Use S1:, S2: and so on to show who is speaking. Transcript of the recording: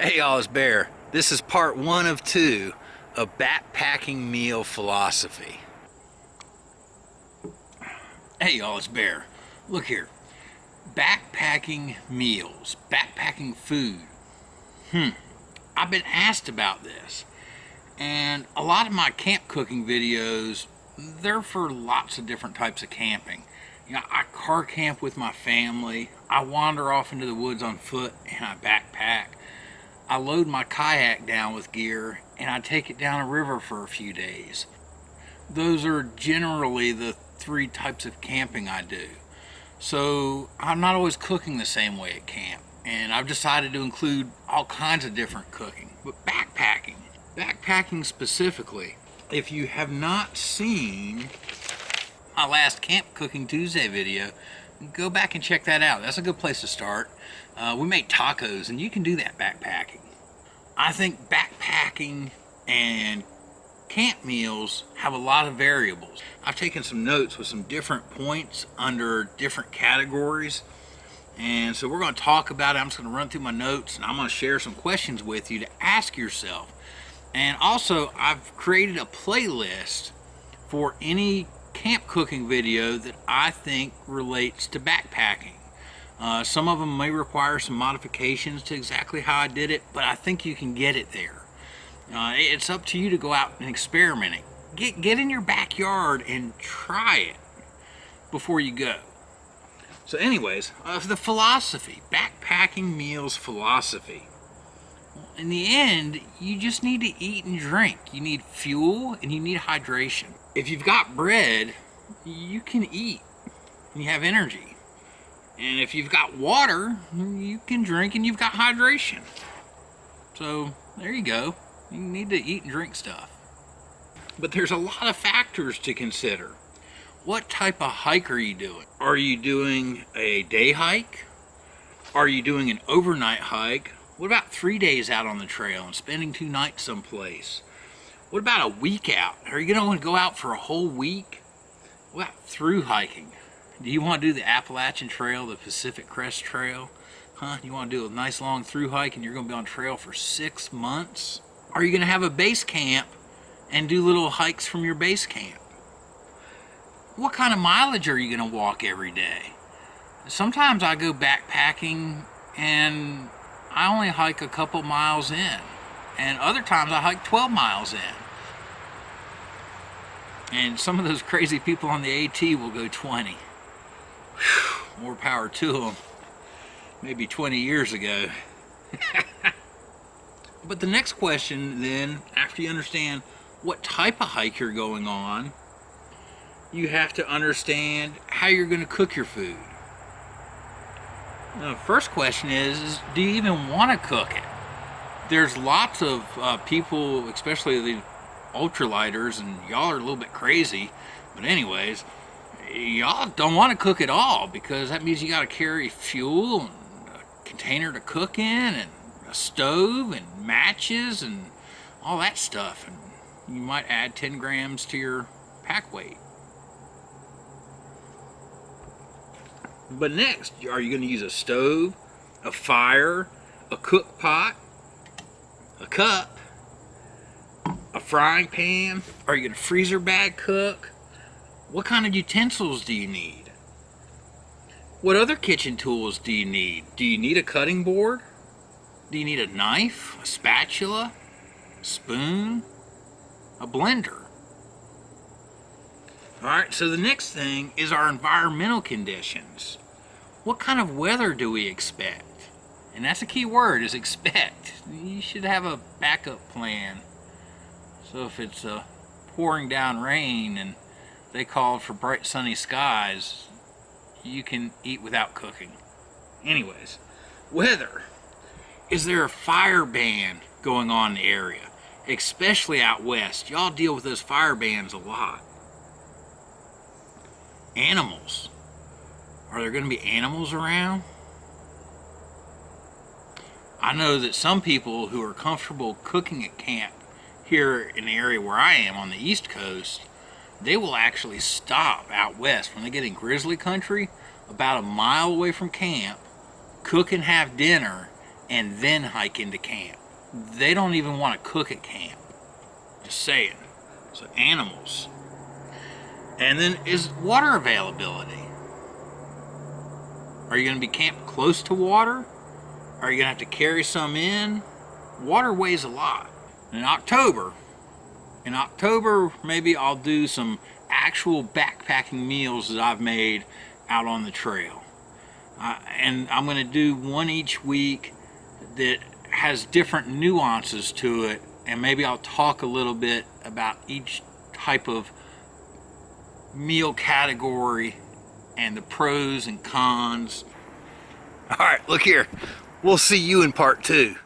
S1: Hey y'all, it's Bear. This is part 1 of 2 of backpacking meal philosophy. Hey y'all, it's Bear. Look here. Backpacking meals, backpacking food. I've been asked about this. And a lot of my camp cooking videos, they're for lots of different types of camping. You know, I car camp with my family. I wander off into the woods on foot and I backpack. I load my kayak down with gear and I take it down a river for a few days. Those are generally the 3 types of camping I do. So I'm not always cooking the same way at camp, and I've decided to include all kinds of different cooking. But backpacking specifically, if you have not seen my last Camp Cooking Tuesday video, go back and check that out. That's a good place to start. We make tacos, and you can do that backpacking. I think backpacking and camp meals have a lot of variables. I've taken some notes with some different points under different categories, and so we're going to talk about it. I'm just going to run through my notes, and I'm going to share some questions with you to ask yourself. And also, I've created a playlist for any camp cooking video that I think relates to backpacking. Some of them may require some modifications to exactly how I did it, but I think you can get it there. It's up to you to go out and experiment it. Get in your backyard and try it before you go. So anyways, the philosophy, backpacking meals philosophy. In the end, you just need to eat and drink. You need fuel and you need hydration. If you've got bread, you can eat and you have energy. And if you've got water, you can drink and you've got hydration. So there you go. You need to eat and drink stuff. But there's a lot of factors to consider. What type of hike are you doing? Are you doing a day hike? Are you doing an overnight hike? What about 3 days out on the trail and spending 2 nights someplace? What about a week out? Are you going to want to go out for a whole week? What about through hiking? Do you want to do the Appalachian Trail, the Pacific Crest Trail? You want to do a nice long through hike and you're going to be on trail for 6 months? Are you going to have a base camp and do little hikes from your base camp? What kind of mileage are you going to walk every day? Sometimes I go backpacking and I only hike a couple miles in. And other times I hike 12 miles in. And some of those crazy people on the AT will go 20. Whew, more power to them. Maybe 20 years ago. But the next question then, after you understand what type of hike you're going on, you have to understand how you're going to cook your food. Now, the first question is do you even want to cook it? There's lots of people, especially the ultralighters, and y'all are a little bit crazy, but anyways, y'all don't want to cook at all because that means you got to carry fuel and a container to cook in and a stove and matches and all that stuff, and you might add 10 grams to your pack weight. But next, are you going to use a stove, a fire, a cook pot, a cup, a frying pan? Are you going to freezer bag cook? What kind of utensils do you need? What other kitchen tools do you need? Do you need a cutting board? Do you need a knife, a spatula, a spoon, a blender? Alright, so the next thing is our environmental conditions. What kind of weather do we expect? And that's a key word, is expect. You should have a backup plan. So if it's pouring down rain and they called for bright sunny skies, you can eat without cooking. Anyways, weather. Is there a fire ban going on in the area? Especially out west. Y'all deal with those fire bans a lot. Animals. Are there going to be animals around? I know that some people who are comfortable cooking at camp here in the area where I am on the East Coast, they will actually stop out west when they get in grizzly country about a mile away from camp, cook and have dinner, and then hike into camp. They don't even want to cook at camp. Just saying. So animals. And then is water availability. Are you going to be camped close to water? Are you going to have to carry some in? Water weighs a lot. In October, maybe I'll do some actual backpacking meals that I've made out on the trail. And I'm going to do one each week that has different nuances to it, and maybe I'll talk a little bit about each type of meal category and the pros and cons. All right, look here. We'll see you in part 2.